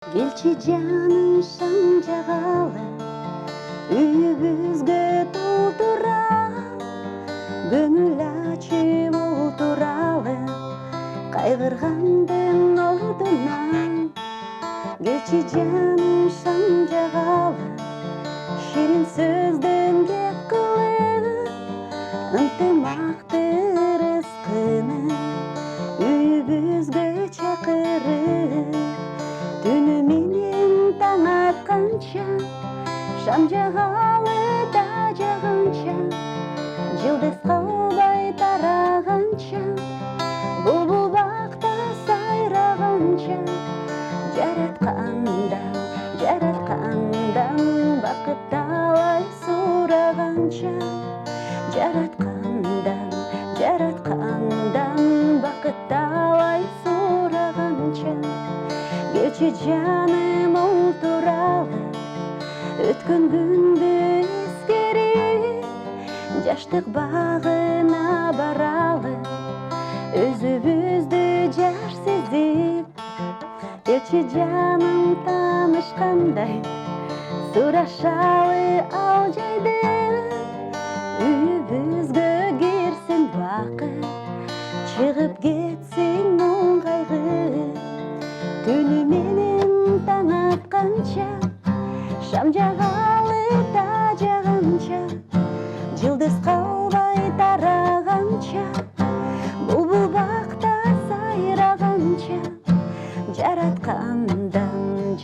Келчи жаным шам жагалы, үйүбүзгө толтура, көңүл ачып отуралы, кайгыргандын ордуна. Келчи жаным шам жагалы, ширин сөздөн кеп кылып, ынтымакты рызкыны үйүбүзгө чакырып. Түнү менен таң атканча, шам жагалы да жаганча, жылдыз калбай тараганча, булбул бакта сайраганча, жараткандан бакыт талай сураганча, жараткандан бакыт талай сураганча. Келчи жаным олтуралы, өткөн күндү эскерип, жаштык багына баралы, өзүбүздү жаш сезип. Келчи жаным таанышкандай, сурашалы ал жайды, үйүбүзгө кирсин бакыт, чыгып кетсин муң кайгы. Түнү менен таң атканча, шам жагалы да жаганча, жылдыз калбай тараганча, булбул бакта сайраганча, жараткандан